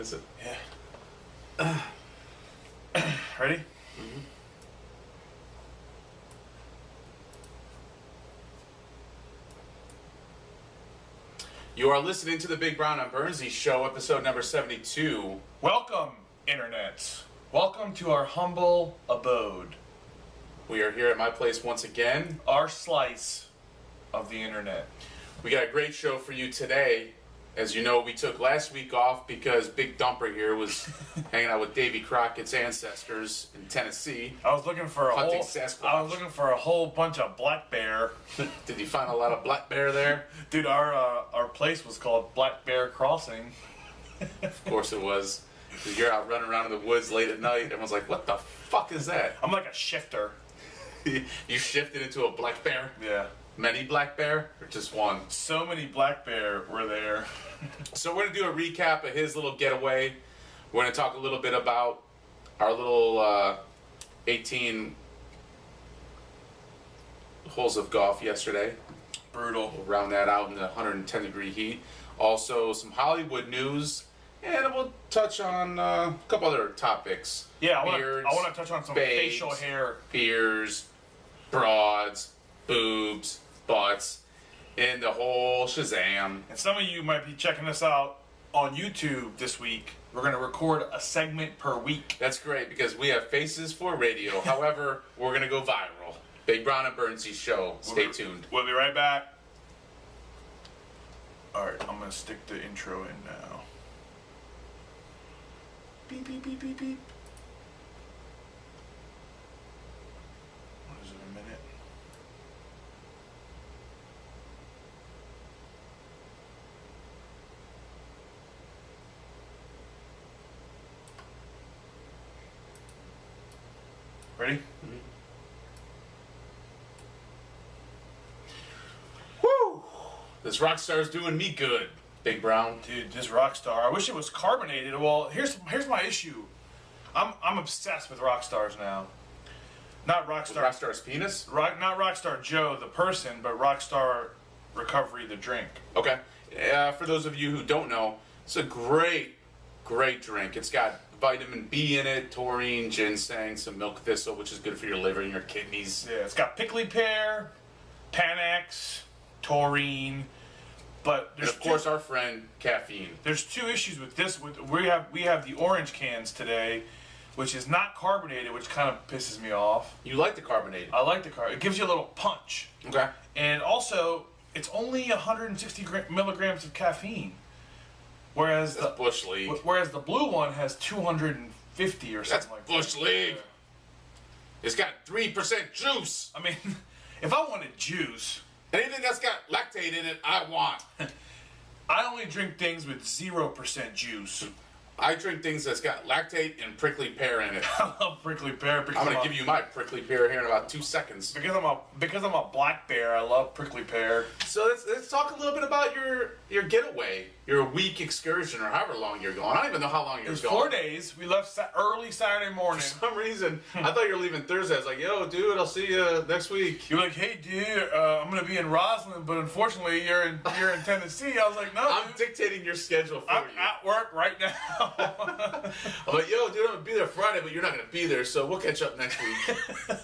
Is it? Yeah. Ready? Mm-hmm. You are listening to the Big Brown and Burnsie Show, episode number 72. Welcome, Internet. Welcome to our humble abode. We are here at my place once again. Our slice of the Internet. We got a great show for you today. As you know, we took last week off because Big Dumper here was hanging out with Davy Crockett's ancestors in Tennessee. I was looking for Hunting Sasquatch. I was looking for a whole bunch of black bear. Did you find a lot of black bear there? Dude, our place was called Black Bear Crossing. Of course it was. You're out running around in the woods late at night. Everyone's like, what the fuck is that? I'm like a shifter. You shifted into a black bear? Yeah. Many black bear or just one? So many black bear were there. So we're going to do a recap of his little getaway. We're going to talk a little bit about our little 18 holes of golf yesterday. Brutal. We'll round that out in the 110 degree heat. Also some Hollywood news. And we'll touch on a couple other topics. Yeah, I Beards, want to touch on some babes, facial hair. Beers, broads, boobs, butts, and the whole shazam. And some of you might be checking us out on YouTube this week. We're going to record a segment per week. That's great because we have faces for radio. However, we're going to go viral. Big Brown and Burnsie Show. Stay tuned. We'll be right back. Alright, I'm going to stick the intro in now. Beep, beep, beep, beep, beep. What is it, a minute? Ready? Mm-hmm. Woo! This rock star's doing me good, Big Brown. Dude, this Rockstar. I wish it was carbonated. Well, here's my issue. I'm obsessed with Rockstars now. Not Rockstar. Rockstar's penis? Not Rockstar Joe, the person, but Rockstar Recovery, the drink. Okay. For those of you who don't know, it's a great, great drink. It's got vitamin B in it, taurine, ginseng, some milk thistle, which is good for your liver and your kidneys. Yeah, it's got prickly pear, Panax, taurine, but And of course, our friend caffeine. there's two issues with this. We have the orange cans today, which is not carbonated, which kind of pisses me off. You like the carbonated? I like the it gives you a little punch. Okay. And also, it's only 160 milligrams of caffeine, whereas That's Bush League. Whereas the blue one has 250 or something That's like Bush that. League. It's got 3% juice. I mean, if I wanted juice, Anything that's got lactate in it, I want. I only drink things with 0% juice. I drink things that's got lactate and prickly pear in it. I love prickly pear. I'm going to give you my prickly pear here in about 2 seconds. Because I'm a black bear. I love prickly pear. So let's talk a little bit about your getaway, your week excursion, or however long you're going. I don't even know how long It you're was going. 4 days. We left early Saturday morning. For some reason, I thought you were leaving Thursday. I was like, yo, dude, I'll see you next week. You're like, hey, dude, I'm gonna be in Roslyn, but unfortunately, you're in Tennessee. I was like, no, I'm dude, dictating your schedule for I'm you. at work right now. I'm like, yo, dude, I'm going to be there Friday, but you're not going to be there, so we'll catch up next week.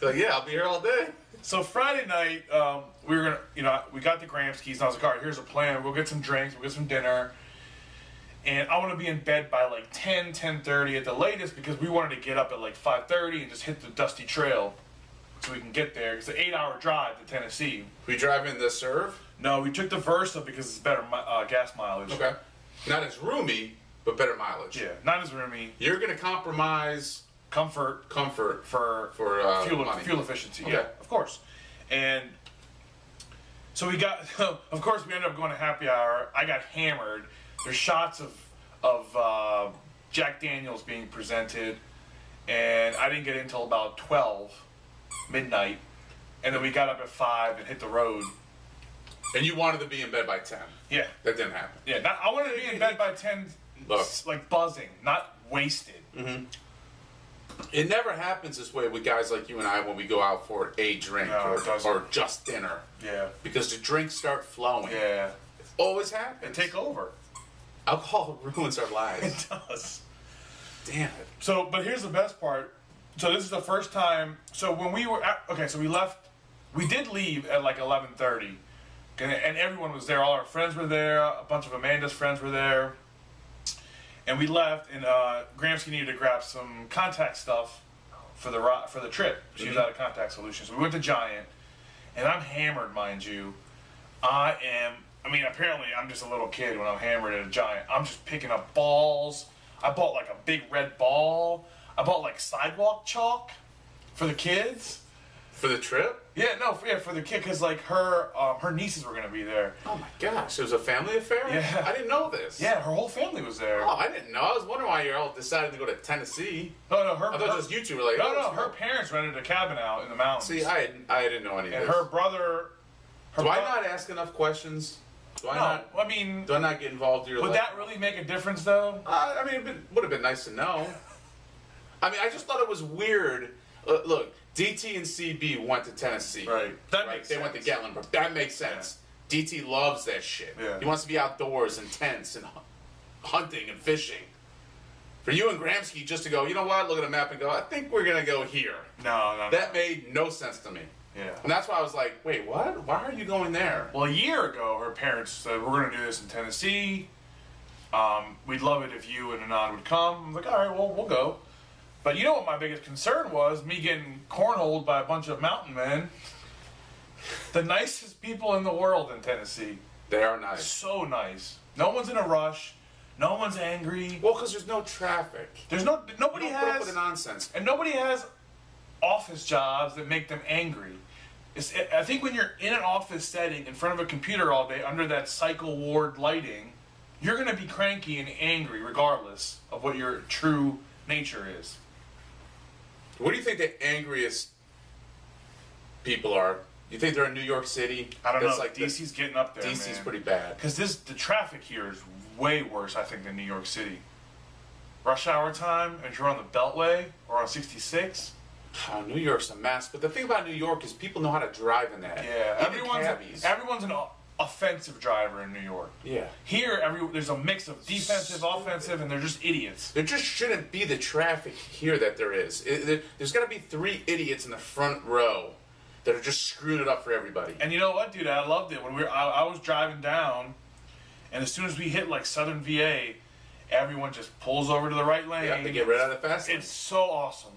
Like, yeah, I'll be here all day. So Friday night, we were gonna, we got the Gramsci's, and I was like, all right, here's a plan. We'll get some drinks, we'll get some dinner, and I want to be in bed by like 10:30 at the latest because we wanted to get up at like 5:30 and just hit the dusty trail so we can get there. It's an 8-hour drive to Tennessee. We drive in the Serve? No, we took the Versa because it's better gas mileage. Okay. Not as roomy, but better mileage. Yeah, not as roomy. You're going to compromise Comfort for money. fuel efficiency. Okay. Yeah, of course. And so we got, of course, we ended up going to happy hour. I got hammered. There's shots of Jack Daniels being presented, and I didn't get in until about 12 midnight. And then we got up at 5 and hit the road. And you wanted to be in bed by 10. Yeah. That didn't happen. Yeah, I wanted to be in bed by 10, Look. like buzzing, not wasted. Mm-hmm. It never happens this way with guys like you and I when we go out for a drink No, it doesn't. or just dinner. Yeah. Because the drinks start flowing. Yeah. It always happens. They take over. Alcohol ruins our It lives. does. Damn it. So, but here's the best part. So this is the first time. So when we were so we left. We did leave at like 11:30, and everyone was there. All our friends were there. A bunch of Amanda's friends were there, and we left. And Gramsci needed to grab some contact stuff for the trip. She was out of contact solutions. So we went to Giant, and I'm hammered, mind you. I mean, apparently I'm just a little kid when I'm hammered at a Giant. I'm just picking up balls. I bought like a big red ball. I bought like sidewalk chalk for the kids. For the trip? Yeah, no, for the kid, because like her nieces were gonna be there. Oh my gosh, it was a family affair? Yeah. I didn't know this. Yeah, her whole family was there. Oh, I didn't know. I was wondering why you all decided to go to Tennessee. No, her. I thought just you two were like, Her parents rented a cabin out in the mountains. See, I didn't know any of and this. her brother. Do I not ask enough questions? Do I not get involved in your would life? that really make a difference, though? I mean, it would have been nice to know. I mean, I just thought it was weird. Look, DT and CB went to Tennessee. Right. That makes They sense. went to Gatlinburg. That makes sense. DT loves that shit. Yeah. He wants to be outdoors and tents and hunting and fishing. For you and Gramsci just to go, you know what? Look at a map and go, I think we're gonna go here. No. That made no sense to me. Yeah. And that's why I was like, wait, what? Why are you going there? Well, a year ago, her parents said, we're going to do this in Tennessee. We'd love it if you and Anand would come. I'm like, all right, well, we'll go. But you know what my biggest concern was? Me getting cornholed by a bunch of mountain men. The nicest people in the world in Tennessee. They are nice. So nice. No one's in a rush. No one's angry. Well, because there's no traffic. There's nobody Don't put up has, with the nonsense. and nobody has office jobs that make them angry. I think when you're in an office setting in front of a computer all day under that cycle ward lighting, you're going to be cranky and angry regardless of what your true nature is. What do you think the angriest people are? You think they're in New York City? I don't know. Like DC's getting up there, DC's man. pretty bad. Because the traffic here is way worse, I think, than New York City. Rush hour time, and you're on the Beltway or on 66. Oh, New York's a mess. But the thing about New York is people know how to drive in that. Yeah, Even cabbies. everyone's an offensive driver in New York. Yeah. Here, there's a mix of defensive, offensive, and they're just idiots. There just shouldn't be the traffic here that there is. There's got to be 3 idiots in the front row that are just screwing it up for everybody. And you know what, dude? I loved it when I was driving down, and as soon as we hit like Southern VA, everyone just pulls over to the right lane. Yeah, they get right out of the fast lane. It's so awesome.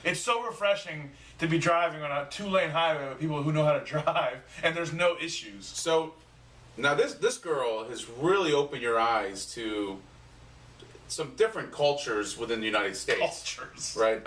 It's so refreshing to be driving on a 2-lane highway with people who know how to drive, and there's no issues. So now this girl has really opened your eyes to some different cultures within the United States. Cultures. Right?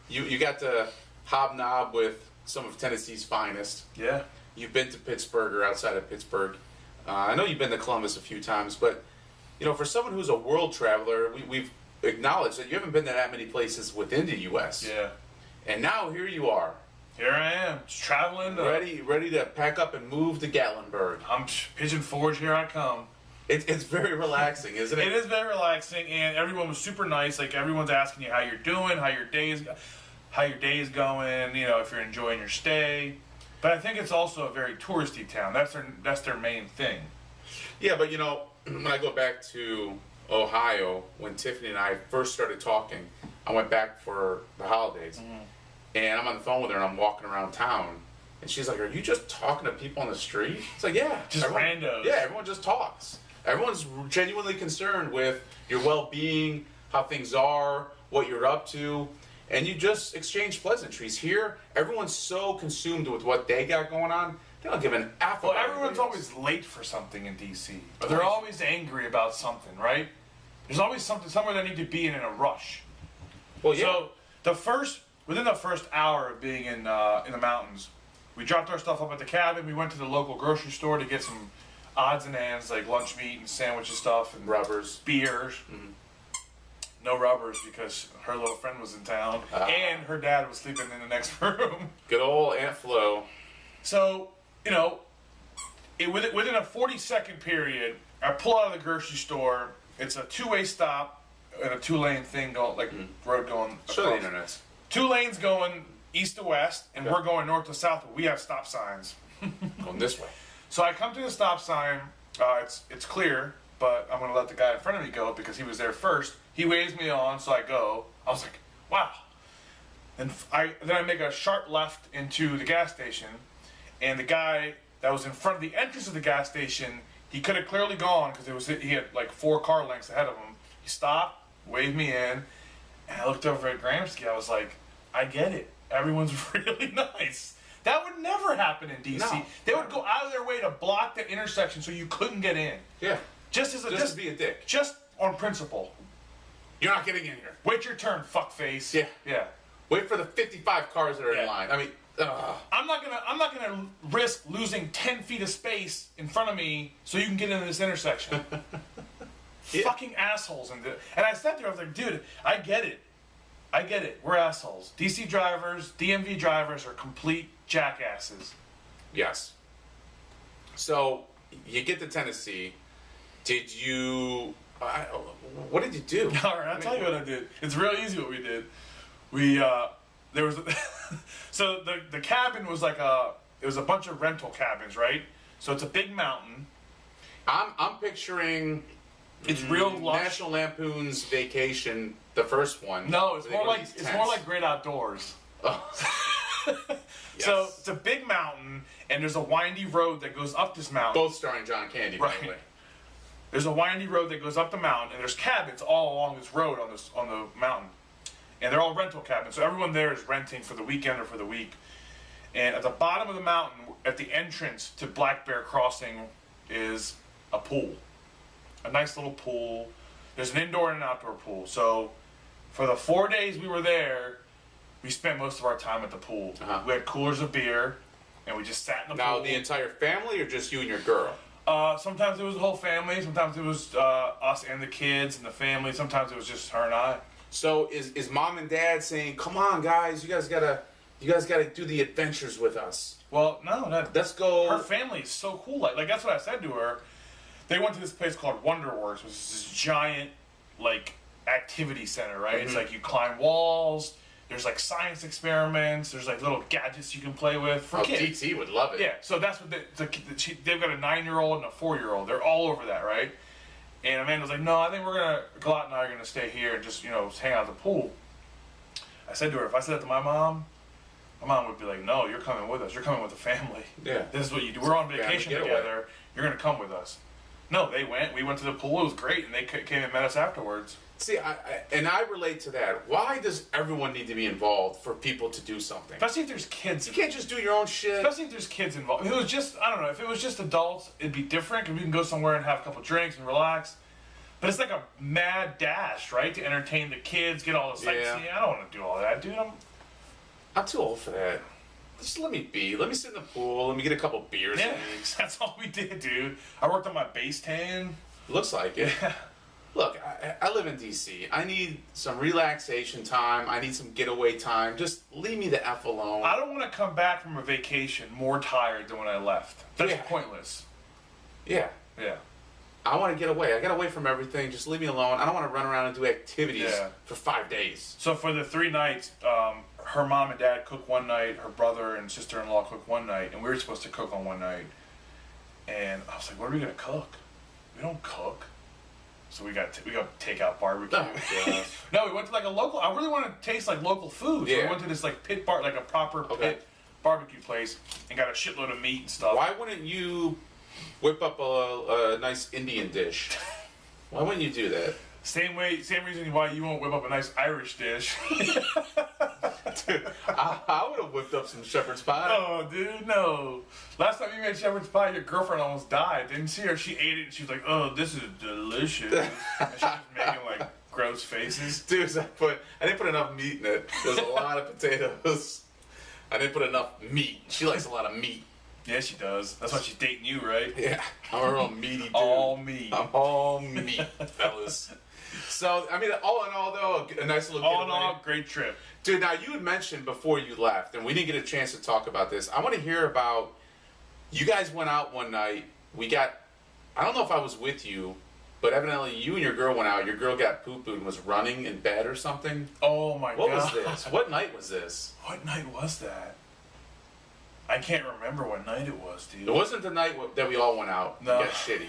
You got to hobnob with some of Tennessee's finest. Yeah. You've been to Pittsburgh or outside of Pittsburgh. I know you've been to Columbus a few times, but you know, for someone who's a world traveler, we've acknowledged that you haven't been to that many places within the U.S. Yeah. And now here you are, Here I am, just traveling. ready to pack up and move to Gatlinburg. I'm Pigeon Forge, here I come. It's very relaxing, isn't it? It is very relaxing, and everyone was super nice. Like, everyone's asking you how you're doing, how your day is going, you know, if you're enjoying your stay. But I think it's also a very touristy town. That's their main thing. Yeah, but you know, when I go back to Ohio, when Tiffany and I first started talking, I went back for the holidays, and I'm on the phone with her, and I'm walking around town, and she's like, "Are you just talking to people on the street?" It's like, "Yeah, Just randos." Yeah, everyone just talks. Everyone's genuinely concerned with your well-being, how things are, what you're up to, and you just exchange pleasantries. Here, everyone's so consumed with what they got going on, they don't give an F. Well, about everyone's everybody else. always late for something in D.C. Or they're always angry about something, right? There's always something somewhere they need to be in a rush. Well, yeah. So within the first hour of being in the mountains, we dropped our stuff up at the cabin. We went to the local grocery store to get some odds and ends like lunch meat and sandwiches stuff and Rubbers. beers. No rubbers because her little friend was in town and her dad was sleeping in the next room. Good old Aunt Flo. So, you know, within a 40-second period, I pull out of the grocery store. It's a 2-way stop and a 2-lane thing going, like road going Show the across. internets. 2 lanes going east to west, and we're going north to south, but we have stop signs. Going this way. So I come to the stop sign. It's clear, but I'm gonna let the guy in front of me go because he was there first. He waves me on, so I go. I was like, wow. And then I make a sharp left into the gas station, and the guy that was in front of the entrance of the gas station, he could have clearly gone because he had like 4 car lengths ahead of him. He stopped, waved me in, and I looked over at Gramsci. I was like, I get it. Everyone's really nice. That would never happen in DC. No. They would go out of their way to block the intersection so you couldn't get in. Yeah. Just to be a dick. Just on principle. You're not getting in here. Wait your turn, fuckface. Yeah. Yeah. Wait for the 55 cars that are in line. I mean, I'm not gonna risk losing 10 feet of space in front of me so you can get into this intersection. Yeah. Fucking assholes. And I sat there, I was like, dude, I get it. We're assholes. DC drivers, DMV drivers are complete jackasses. Yes. So, you get to Tennessee. Did you... what did you do? All right, I'll tell you what I did. It's real easy what we did. There was... so the cabin was like it was a bunch of rental cabins, right? So it's a big mountain. I'm picturing... It's real lush. National Lampoon's Vacation, the first one. No, it's more like Great Outdoors. Oh. Yes. So it's a big mountain, and there's a windy road that goes up this mountain. Both starring John Candy, by the way. There's a windy road that goes up the mountain, and there's cabins all along this road on the mountain, and they're all rental cabins. So everyone there is renting for the weekend or for the week. And at the bottom of the mountain, at the entrance to Black Bear Crossing, is a pool. A nice little pool. There's an indoor and an outdoor pool. So for the 4 days we were there, we spent most of our time at the pool. Uh-huh. We had coolers of beer, and we just sat in the Now, pool. the entire family or just you and your girl? Sometimes it was the whole family. Sometimes it was us and the kids and the family. Sometimes it was just her and I. So is mom and dad saying, "Come on, guys, you guys gotta do the adventures with us"? Well, no, Let's go. Her family is so cool. Like that's what I said to her. They went to this place called Wonderworks, which is this giant, like, activity center, right? Mm-hmm. It's like you climb walls. There's like science experiments. There's like little gadgets you can play with for kids. DT would love it. Yeah, so that's what they've got a 9-year-old and a 4-year-old. They're all over that, right? And Amanda's like, no, I think we're gonna Galat and I are gonna stay here and just hang out at the pool. I said to her, if I said that to my mom would be like, no, you're coming with us. You're coming with the family. Yeah. This is what you do. We're on vacation together. You're gonna come with us. No, they went. We went to the pool. It was great, and they came and met us afterwards. See, I relate to that. Why does everyone need to be involved for people to do something? Especially if there's kids. You can't just do your own shit. Especially if there's kids involved. If it was just, I don't know, if it was just adults, it'd be different because we can go somewhere and have a couple drinks and relax. But it's like a mad dash, right? To entertain the kids, get all the sightseeing. I don't want to do all that, dude. I'm too old for that. Just let me be. Let me sit in the pool. Let me get a couple beers. Yeah, that's all we did, dude. I worked on my base tan. Looks like it. Yeah. Look, I live in D.C. I need some relaxation time. I need some getaway time. Just leave me the F alone. I don't want to come back from a vacation more tired than when I left. That's pointless. Yeah. Yeah. I want to get away. I got away from everything. Just leave me alone. I don't want to run around and do activities for 5 days. So for the 3 nights, her mom and dad cooked one night, her brother and sister-in-law cooked one night, and we were supposed to cook on one night. And I was like, what are we going to cook? We don't cook. So we got takeout barbecue. Oh, no, we went to like a local. I really want to taste like local food. So we went to this like pit bar, like a proper pit barbecue place, and got a shitload of meat and stuff. Why wouldn't you whip up a nice Indian dish? Why wouldn't you do that? Same reason why you won't whip up a nice Irish dish. Dude, I would have whipped up some shepherd's pie. Oh, dude, no. Last time you made shepherd's pie, your girlfriend almost died. Didn't see her? She ate it and she was like, oh, this is delicious. And she was making like gross faces. Dude, I didn't put enough meat in it. There's a lot of potatoes. I didn't put enough meat. She likes a lot of meat. Yeah, she does. That's why she's dating you, right? Yeah. I'm a real meaty dude. All meat. I'm all meat, fellas. So, I mean, all in all, though, a nice little all in all, great trip. Dude, now you had mentioned before you left, and we didn't get a chance to talk about this. I want to hear about, you guys went out one night. I don't know if I was with you, but evidently you and your girl went out. Your girl got poo-pooed and was running in bed or something. Oh, my God. What was this? What night was this? What night was that? I can't remember what night it was, dude. It wasn't the night that we all went out and got shitty.